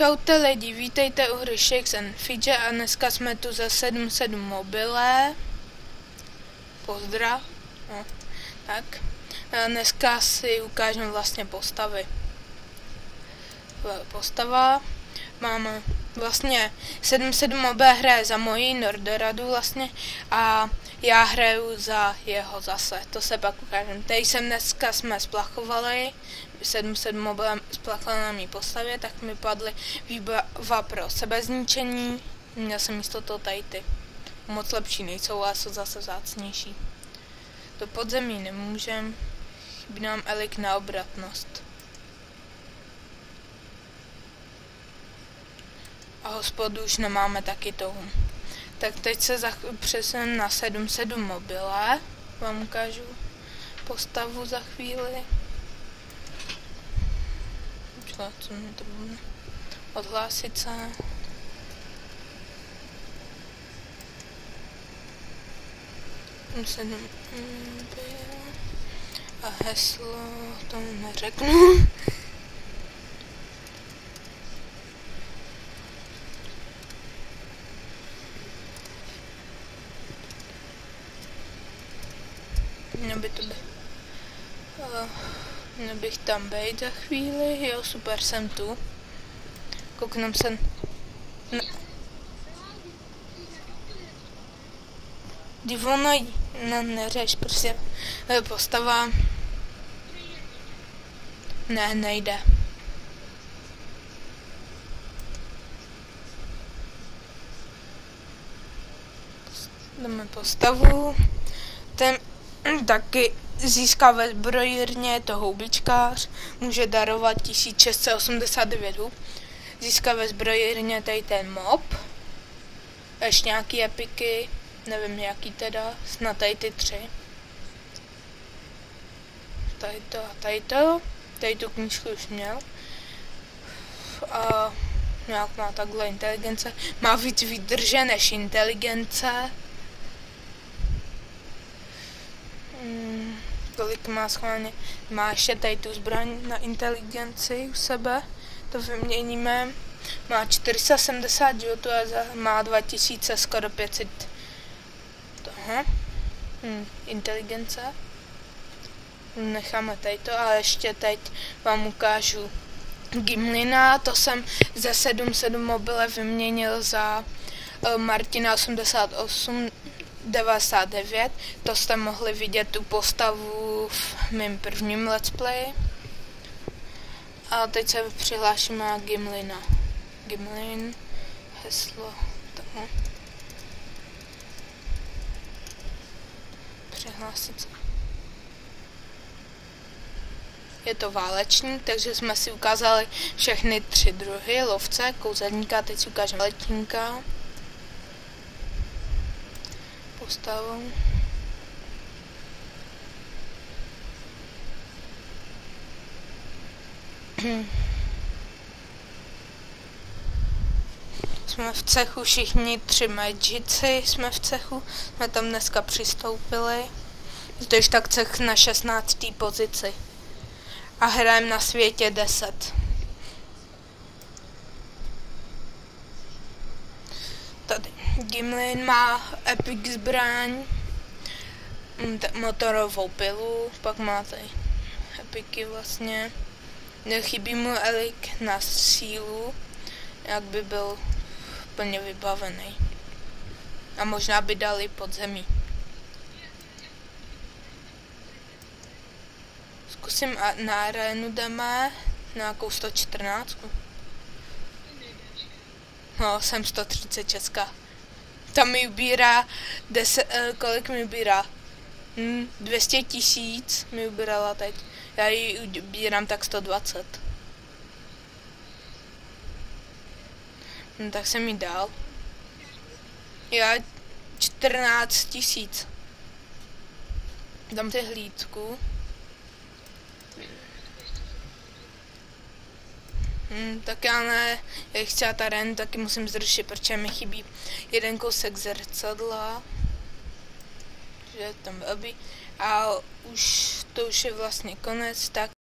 Čaute lidi, vítejte u hry Shakes and Fidget a dneska jsme tu za 7.7 mobile. Pozdrav. No, tak. A dneska si ukážeme vlastně postavy. Postava. Máme vlastně 7.7 mobile hraje za moji Nordoradu vlastně a já hraju za jeho zase. To se pak ukážeme. Tady dneska jsme splachovali. 7.7 mobile splachla na mý postavě, tak mi padly výbava pro sebezničení. Měl jsem místo toho tady ty. Moc lepší nejsou, ale jsou zase vzácnější. Do podzemí nemůžem. Chybí nám elik na obratnost. A hospodu už nemáme taky toho. Tak teď se přesuneme na 7.7 mobile. Vám ukážu postavu za chvíli. Co mi to bude? Odhlásit se. A heslo to neřeknu. Měl bych tam být za chvíli, jo, super, jsem tu. Kouknem se... Divono, no neřeš, prostě postava... Ne, nejde. Dáme postavu. Ten taky získá ve zbrojírně, je to houbičkář, může darovat 1689 hub. Získá ve zbrojírně tady ten mob. Ještě nějaký epiky, nevím jaký teda, snad tady ty 3. Tady to a tady to. Tady tu knížku už měl. A nějak má takhle inteligence. Má víc výdrže než inteligence. Kolik má schválně, má ještě tady tu zbraň na inteligenci u sebe, to vyměníme, má 470 životů a má 2000, skoro 500 toho, inteligence, necháme tady to a ještě teď vám ukážu Gimlina, to jsem ze 7.7 mobile vyměnil za Martina 8899, to jste mohli vidět tu postavu v mém prvním let's play. A teď se přihlášíme na Gimlina. Gimlin, heslo, toho. Přihlásit se. Je to válečník, takže jsme si ukázali všechny 3 druhy, lovce, kouzelníka, teď si ukážeme letníka. Postavou. Jsme v cechu všichni 3 magici, jsme v cechu, jsme tam dneska přistoupili. To je tak cech na 16. pozici. A hrajeme na světě 10. Tady Gimlin má epic zbraň, motorovou pilu, pak má tady epiky vlastně. Nechybí mu elik na sílu, jak by byl plně vybavený. A možná by dali podzemí. Zkusím na arénu jdeme, na nějakou 114. No, jsem 130 česká. Tam mi ubírá 10, kolik mi ubírá? 200 000 mi ubírala teď. Já ji ubírám tak 120. Tak jsem ji dal. Já 14 000. Dám ty hlídku. Tak já ne, jak chci ta ren, taky musím zrušit, protože mi chybí jeden kousek zrcadla. Že tam blbý. A to už je vlastně konec, tak